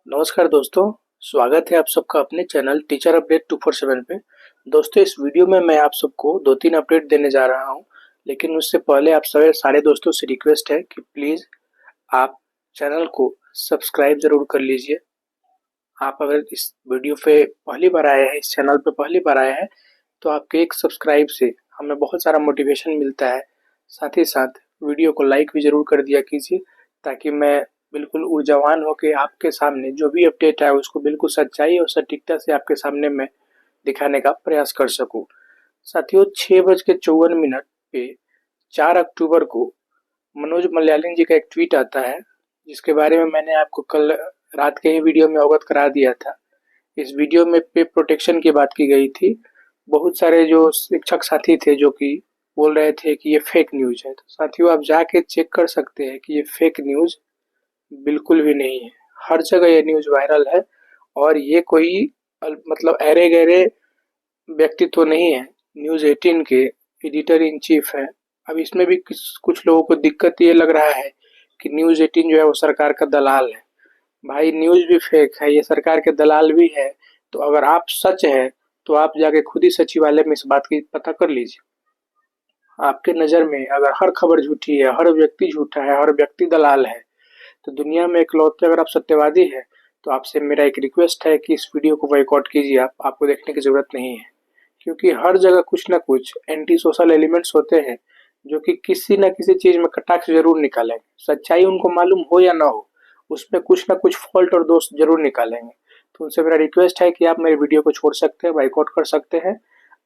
नमस्कार दोस्तों, स्वागत है आप सबका अपने चैनल टीचर अपडेट 247 पे। दोस्तों, इस वीडियो में मैं आप सबको 2-3 अपडेट देने जा रहा हूं, लेकिन उससे पहले आप सारे दोस्तों से रिक्वेस्ट है कि प्लीज़ आप चैनल को सब्सक्राइब ज़रूर कर लीजिए। आप अगर इस वीडियो पे पहली बार आए हैं, इस चैनल पे पहली बार आए हैं, तो आपके एक सब्सक्राइब से हमें बहुत सारा मोटिवेशन मिलता है। साथ ही साथ वीडियो को लाइक भी ज़रूर कर दिया कीजिए, ताकि मैं बिल्कुल ऊर्जावान होके आपके सामने जो भी अपडेट आए उसको बिल्कुल सच्चाई और सटीकता से आपके सामने मैं दिखाने का प्रयास कर सकूं। साथियों, 6:54 पे 4 अक्टूबर को मनोज मलयालम जी का एक ट्वीट आता है, जिसके बारे में मैंने आपको कल रात के ही वीडियो में अवगत करा दिया था। इस वीडियो में पे प्रोटेक्शन की बात की गई थी। बहुत सारे जो शिक्षक साथी थे जो कि बोल रहे थे कि ये फेक न्यूज है। तो साथियों, आप जाके चेक कर सकते हैं कि ये फेक न्यूज बिल्कुल भी नहीं है। हर जगह ये न्यूज वायरल है और ये कोई मतलब अरे गहरे व्यक्ति तो नहीं है। न्यूज 18 के एडिटर इन चीफ है। अब इसमें भी कुछ लोगों को दिक्कत ये लग रहा है कि न्यूज 18 जो है वो सरकार का दलाल है। भाई, न्यूज भी फेक है, ये सरकार के दलाल भी है। तो अगर आप सच है तो आप जाके खुद ही सचिवालय में इस बात की पता कर लीजिए। आपके नज़र में अगर हर खबर झूठी है, हर व्यक्ति झूठा है, हर व्यक्ति दलाल है, तो दुनिया में इकलौते अगर आप सत्यवादी है, तो आपसे मेरा एक रिक्वेस्ट है कि इस वीडियो को बॉयकॉट कीजिए। आपको देखने की ज़रूरत नहीं है, क्योंकि हर जगह कुछ ना कुछ एंटी सोशल एलिमेंट्स होते हैं जो कि किसी न किसी चीज़ में कटाक्ष ज़रूर निकालेंगे। सच्चाई उनको मालूम हो या ना हो, उसमें कुछ ना कुछ फॉल्ट और दोष ज़रूर निकालेंगे। तो उनसे मेरा रिक्वेस्ट है कि आप मेरे वीडियो को छोड़ सकते हैं, बॉयकॉट कर सकते हैं।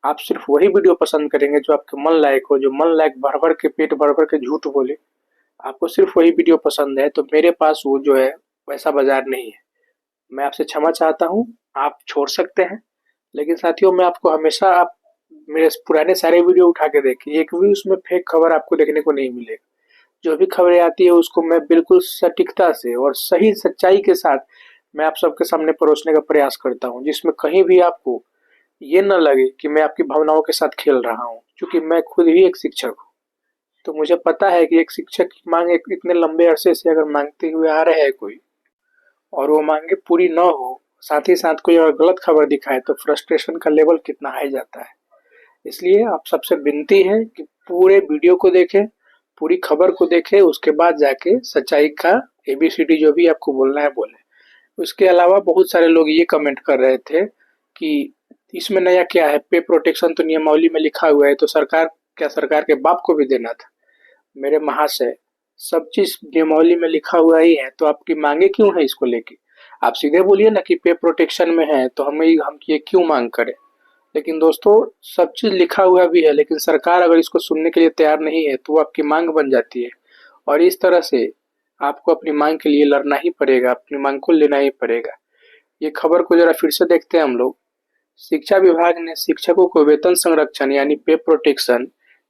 आप सिर्फ वही वीडियो पसंद करेंगे जो आपके मन लायक हो, जो मन लायक भर-भर के पेट भर-भर के झूठ बोले। आपको सिर्फ वही वीडियो पसंद है, तो मेरे पास वो जो है वैसा बाज़ार नहीं है। मैं आपसे क्षमा चाहता हूँ, आप छोड़ सकते हैं। लेकिन साथियों, मैं आपको हमेशा आप मेरे पुराने सारे वीडियो उठा के देखिए, एक भी उसमें फेक खबर आपको देखने को नहीं मिलेगा। जो भी खबरें आती है उसको मैं बिल्कुल सटीकता से और सही सच्चाई के साथ मैं आप सबके सामने परोसने का प्रयास करता हूँ, जिसमें कहीं भी आपको ये न लगे कि मैं आपकी भावनाओं के साथ खेल रहा हूँ। क्योंकि मैं खुद ही एक शिक्षक हूँ, तो मुझे पता है कि एक शिक्षक की मांग एक इतने लंबे अरसे से अगर मांगते हुए आ रहे हैं कोई, और वो मांगे पूरी न हो, साथ ही साथ कोई अगर गलत खबर दिखाए, तो फ्रस्ट्रेशन का लेवल कितना हाई जाता है। इसलिए आप सबसे विनती है कि पूरे वीडियो को देखें, पूरी खबर को देखें, उसके बाद जाके सच्चाई का एबीसीडी जो भी आपको बोलना है बोले। उसके अलावा बहुत सारे लोग ये कमेंट कर रहे थे कि इसमें नया क्या है, पे प्रोटेक्शन तो नियमावली में लिखा हुआ है, तो सरकार क्या सरकार के बाप को भी देना था? मेरे महाशय, सब चीज नियमावली में लिखा हुआ ही है, तो आपकी मांगे क्यों है इसको लेके? आप सीधे बोलिए ना कि पे प्रोटेक्शन में है, तो हम ये क्यों मांग करें? लेकिन दोस्तों, सब चीज लिखा हुआ भी है, लेकिन सरकार अगर इसको सुनने के लिए तैयार नहीं है, तो वो आपकी मांग बन जाती है। और इस तरह से आपको अपनी मांग के लिए लड़ना ही पड़ेगा, अपनी मांग को लेना ही पड़ेगा। ये खबर को जरा फिर से देखते हैं हम लोग। शिक्षा विभाग ने शिक्षकों को वेतन संरक्षण यानी पे प्रोटेक्शन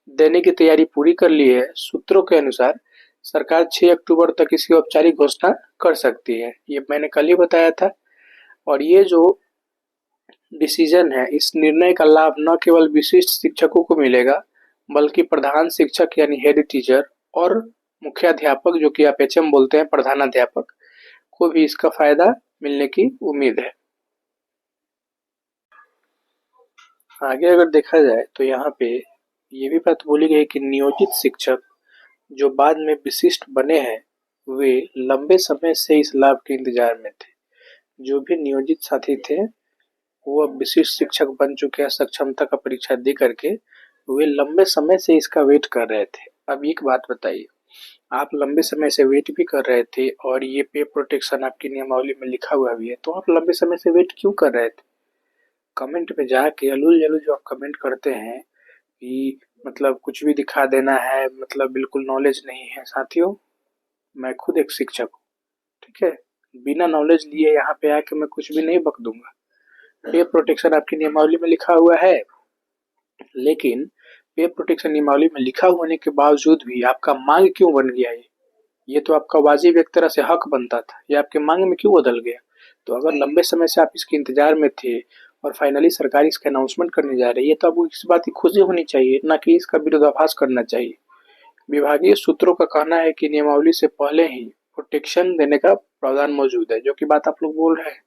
देने की तैयारी पूरी कर ली है। सूत्रों के अनुसार सरकार 6 अक्टूबर तक इसकी औपचारिक घोषणा कर सकती है। ये मैंने कल ही बताया था। और ये जो डिसीजन है, इस निर्णय का लाभ न केवल विशिष्ट शिक्षकों को मिलेगा, बल्कि प्रधान शिक्षक यानी हेड टीचर और मुख्याध्यापक, जो कि आप एचएम बोलते हैं, प्रधानाध्यापक, को भी इसका फायदा मिलने की उम्मीद है। आगे अगर देखा जाए तो यहाँ पे ये भी बात बोली गई कि नियोजित शिक्षक जो बाद में विशिष्ट बने हैं, वे लंबे समय से इस लाभ के इंतजार में थे। जो भी नियोजित साथी थे वो अब विशिष्ट शिक्षक बन चुके हैं, सक्षमता का परीक्षा दे करके। वे लंबे समय से इसका वेट कर रहे थे। अब एक बात बताइए, आप लंबे समय से वेट भी कर रहे थे और ये पे प्रोटेक्शन आपकी नियमावली में लिखा हुआ भी है, तो आप लंबे समय से वेट क्यों कर रहे थे? कमेंट में जाके अलूल जलूल जो आप कमेंट करते हैं कि मतलब कुछ भी दिखा देना है, मतलब बिल्कुल नॉलेज नहीं है। साथियों, मैं खुद एक शिक्षक हूँ, ठीक है? बिना नॉलेज लिए यहाँ पे आके मैं कुछ भी नहीं बक दूंगा। पे प्रोटेक्शन आपकी नियमावली में लिखा हुआ है, लेकिन पे प्रोटेक्शन नियमावली में लिखा होने के बावजूद भी आपका मांग क्यों बन गया? ये तो आपका वाजिब एक तरह से हक बनता था, ये आपके मांग में क्यों बदल गया? तो अगर लंबे समय से आप इसके इंतजार में थे और फाइनली सरकार इसका अनाउंसमेंट करने जा रही है, तो आपको इस बात की खुशी होनी चाहिए, ना कि इसका विरोधाभास करना चाहिए। विभागीय सूत्रों का कहना है कि नियमावली से पहले ही प्रोटेक्शन देने का प्रावधान मौजूद है, जो कि बात आप लोग बोल रहे हैं।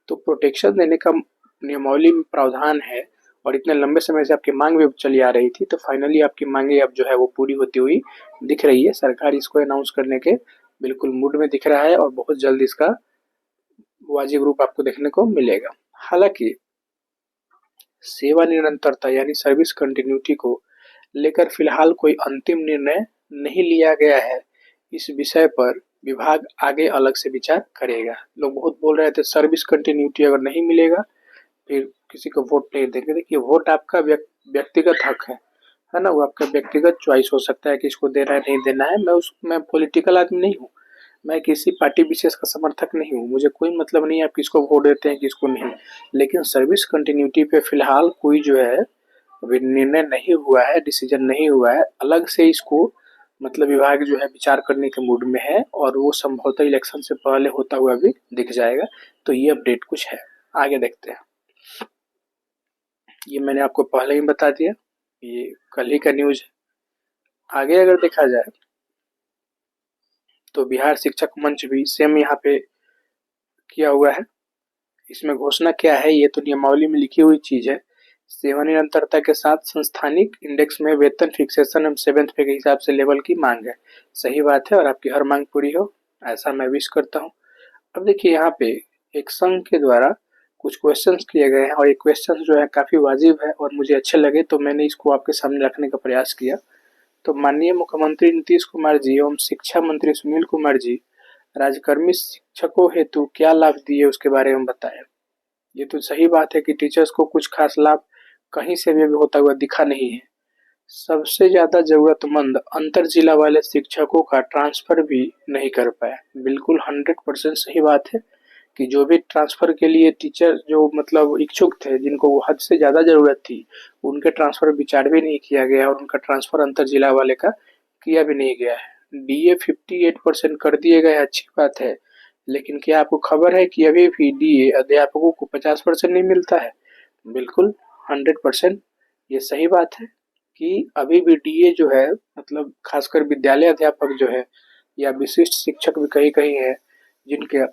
तो प्रोटेक्शन देने का नियमावली में प्रावधान है और इतने लंबे समय से आपकी मांग भी चली आ रही थी, तो फाइनली आपकी मांगे अब जो है वो पूरी होती हुई दिख रही है। सरकार इसको अनाउंस करने के बिल्कुल मूड में दिख रहा है और बहुत जल्द इसका वाजिब रूप आपको देखने को मिलेगा। हालांकि सेवा निरंतरता यानी सर्विस कंटिन्यूटी को लेकर फिलहाल कोई अंतिम निर्णय नहीं लिया गया है। इस विषय पर विभाग आगे अलग से विचार करेगा। लोग बहुत बोल रहे थे सर्विस कंटिन्यूटी अगर नहीं मिलेगा फिर किसी को वोट नहीं देंगे। देखिए, वोट आपका व्यक्तिगत हक है ना, वो आपका व्यक्तिगत चॉइस हो सकता है कि इसको देना है नहीं देना है। मैं पॉलिटिकल आदमी नहीं हूँ, मैं किसी पार्टी विशेष का समर्थक नहीं हूँ, मुझे कोई मतलब नहीं है आप किसको वोट देते हैं किसको नहीं। लेकिन सर्विस कंटिन्यूटी पे फिलहाल कोई जो है अभी निर्णय नहीं हुआ है, डिसीजन नहीं हुआ है। अलग से इसको मतलब विभाग जो है विचार करने के मूड में है और वो संभवतः इलेक्शन से पहले होता हुआ भी दिख जाएगा। तो ये अपडेट कुछ है, आगे देखते हैं। ये मैंने आपको पहले ही बता दिया, ये कल ही का न्यूज है। आगे अगर देखा जाए तो बिहार शिक्षक मंच भी सेम यहाँ पे किया हुआ है। इसमें घोषणा क्या है, ये तो नियमावली में लिखी हुई चीज है। सेवा निरंतरता के साथ संस्थानिक इंडेक्स में वेतन फिक्सेशन एवं 7th पे के हिसाब से लेवल की मांग है। सही बात है और आपकी हर मांग पूरी हो, ऐसा मैं विश करता हूँ। अब देखिए, यहाँ पे एक संघ के द्वारा कुछ क्वेश्चंस किए गए हैं और ये क्वेश्चंस जो है काफी वाजिब है और मुझे अच्छे लगे, तो मैंने इसको आपके सामने रखने का प्रयास किया। तो माननीय मुख्यमंत्री नीतीश कुमार जी एवं शिक्षा मंत्री सुनील कुमार जी राज्यकर्मी शिक्षकों हेतु क्या लाभ दिए उसके बारे में बताएं। ये तो सही बात है कि टीचर्स को कुछ खास लाभ कहीं से भी होता हुआ दिखा नहीं है। सबसे ज्यादा जरूरतमंद अंतर जिला वाले शिक्षकों का ट्रांसफर भी नहीं कर पाए। बिल्कुल 100% सही बात है कि जो भी ट्रांसफर के लिए टीचर जो मतलब इच्छुक थे, जिनको हद से ज्यादा जरूरत थी, उनके ट्रांसफर विचार भी नहीं किया गया और उनका ट्रांसफर अंतर जिला वाले का किया भी नहीं गया है। डीए 58% कर दिए गए, अच्छी बात है, लेकिन क्या आपको खबर है कि अभी भी डीए अध्यापकों को 50% नहीं मिलता है। बिल्कुल 100% ये सही बात है कि अभी भी डीए जो है मतलब खासकर विद्यालय अध्यापक जो है या विशिष्ट शिक्षक भी कहीं कहीं है जिनके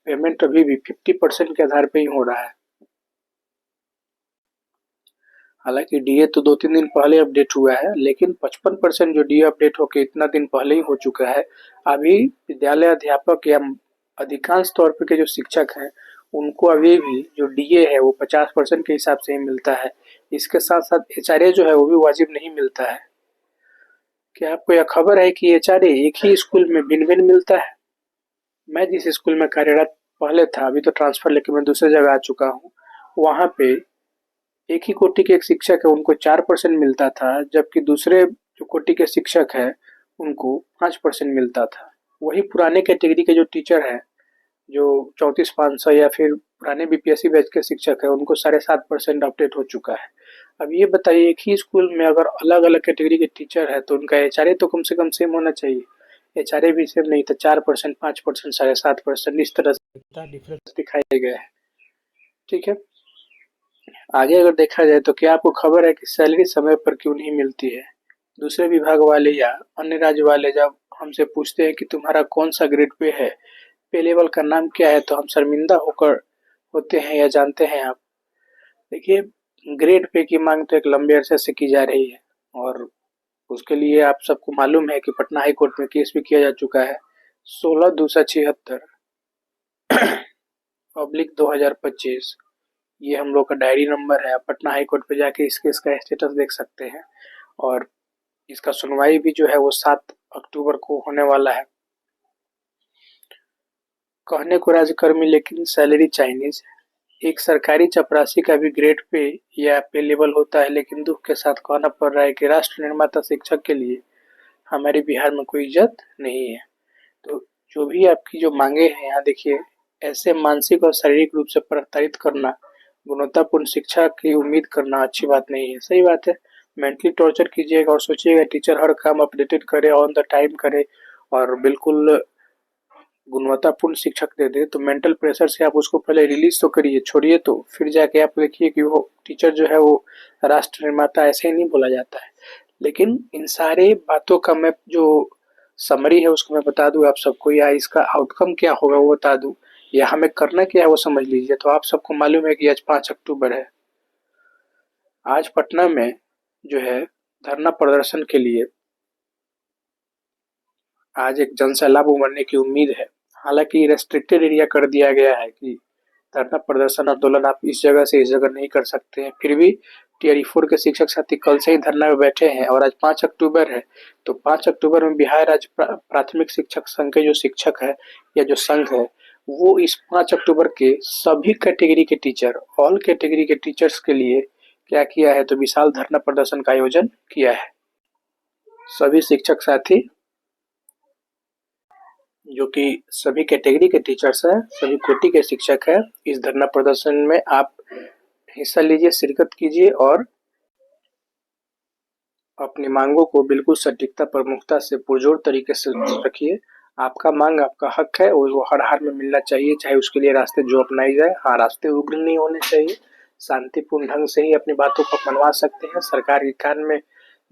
पेमेंट अभी भी 50% के आधार पे ही हो रहा है। हालांकि डीए तो 2-3 दिन पहले अपडेट हुआ है, लेकिन 55% जो डीए अपडेट होके इतना दिन पहले ही हो चुका है। अभी विद्यालय अध्यापक या अधिकांश तौर पे के जो शिक्षक हैं उनको अभी भी जो डीए है वो 50% के हिसाब से ही मिलता है। इसके साथ साथ एचआरए जो है वो भी वाजिब नहीं मिलता है। क्या आपको यह खबर है कि एचआरए एक ही स्कूल में भिन्न भिन्न मिलता है। मैं जिस स्कूल में कार्यरत पहले था, अभी तो ट्रांसफर लेके मैं दूसरे जगह आ चुका हूँ, वहाँ पे एक ही कोटि के एक शिक्षक है उनको 4% मिलता था, जबकि दूसरे जो कोटि के शिक्षक है उनको 5% मिलता था। वही पुराने कैटेगरी के जो टीचर है जो 34,500 या फिर पुराने बीपीएससी बैच के शिक्षक है उनको 7.5% अपडेट हो चुका है। अब ये बताइए, एक ही स्कूल में अगर अलग अलग कैटेगरी के टीचर है तो उनका एचआरए तो कम से कम सेम होना चाहिए। एचआरए भी सेम नहीं था, 4%, 5%, 7.5%, इस तरह से डिफरेंस दिखाए गए हैं। ठीक है, आगे अगर देखा जाए तो क्या आपको खबर है कि सैलरी समय पर क्यों नहीं मिलती है। दूसरे विभाग वाले या अन्य राज्य वाले जब हमसे पूछते हैं कि तुम्हारा कौन सा ग्रेड पे है, पे लेवल का नाम क्या है, तो हम शर्मिंदा होकर होते हैं या जानते हैं आप। देखिए, ग्रेड पे की मांग तो एक लंबे अरसे से की जा रही है और उसके लिए आप सबको मालूम है कि पटना हाई कोर्ट में केस भी किया जा चुका है। 16/2/76 पब्लिक 2025, ये हम लोग का डायरी नंबर है। पटना हाई कोर्ट पे जाके इस केस का स्टेटस देख सकते हैं और इसका सुनवाई भी जो है वो 7 अक्टूबर को होने वाला है। कहने को राज्यकर्मी लेकिन सैलरी चाइनीज। एक सरकारी चपरासी का भी ग्रेड पे या पे लेवल होता है, लेकिन दुख के साथ कहना पड़ रहा है कि राष्ट्र निर्माता शिक्षक के लिए हमारे बिहार में कोई इज्जत नहीं है। तो जो भी आपकी जो मांगे हैं यहाँ देखिए, ऐसे मानसिक और शारीरिक रूप से प्रताड़ित करना, गुणवत्तापूर्ण शिक्षा की उम्मीद करना अच्छी बात नहीं है। सही बात है, मेंटली टॉर्चर कीजिएगा और सोचिएगा टीचर हर काम अपडेटेड करे, ऑन द टाइम करे और बिल्कुल गुणवत्तापूर्ण शिक्षक दे दे, तो मेंटल प्रेशर से आप उसको पहले रिलीज तो करिए, छोड़िए तो फिर जाके आप देखिए कि वो टीचर जो है वो राष्ट्र निर्माता ऐसे ही नहीं बोला जाता है। लेकिन इन सारे बातों का मैं जो समरी है उसको मैं बता दूं आप सबको, या इसका आउटकम क्या होगा वो बता दूं, या हमें करना क्या है वो समझ लीजिए। तो आप सबको मालूम है कि आज 5 अक्टूबर है। आज पटना में जो है धरना प्रदर्शन के लिए आज एक जनसैलाब उमड़ने की उम्मीद है। हालांकि रेस्ट्रिक्टेड एरिया कर दिया गया है कि धरना प्रदर्शन आंदोलन आप इस जगह से इस जगह नहीं कर सकते हैं। फिर भी टीआरई 4 के शिक्षक साथी कल से ही धरना में बैठे हैं और आज 5 अक्टूबर है। तो 5 अक्टूबर में बिहार राज्य प्राथमिक शिक्षक संघ के जो शिक्षक है या जो संघ है, वो इस 5 अक्टूबर के सभी कैटेगरी के टीचर, ऑल कैटेगरी के टीचर्स के लिए क्या किया है, तो विशाल धरना प्रदर्शन का आयोजन किया है। सभी शिक्षक साथी जो कि सभी कैटेगरी के टीचर्स हैं, सभी कोटि के शिक्षक हैं, इस धरना प्रदर्शन में आप हिस्सा लीजिए, शिरकत कीजिए और अपनी मांगों को बिल्कुल सटीकता प्रमुखता से पुरजोर तरीके से रखिए। आपका मांग आपका हक है और वो हर हाल में मिलना चाहिए, चाहे उसके लिए रास्ते जो अपनाई जाए। हाँ, रास्ते उग्र नहीं होने चाहिए, शांतिपूर्ण ढंग से ही अपनी बातों को मनवा सकते हैं। सरकार के कान में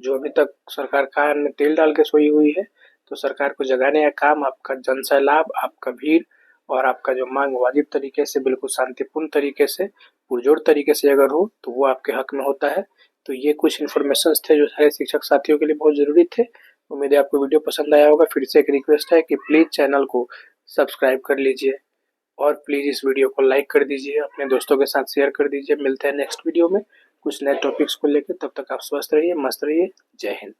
जो अभी तक सरकार कान में तेल डाल के सोई हुई है, तो सरकार को जगाने का काम आपका जनसैलाब, आपका भीड़ और आपका जो मांग वाजिब तरीके से, बिल्कुल शांतिपूर्ण तरीके से, पुरजोर तरीके से अगर हो तो वो आपके हक में होता है। तो ये कुछ इन्फॉर्मेशंस थे जो सारे शिक्षक साथियों के लिए बहुत ज़रूरी थे। उम्मीद है आपको वीडियो पसंद आया होगा। फिर से एक रिक्वेस्ट है कि प्लीज़ चैनल को सब्सक्राइब कर लीजिए और प्लीज़ इस वीडियो को लाइक कर दीजिए, अपने दोस्तों के साथ शेयर कर दीजिए। मिलते हैं नेक्स्ट वीडियो में कुछ नए टॉपिक्स को लेकर। तब तक आप स्वस्थ रहिए, मस्त रहिए। जय हिंद।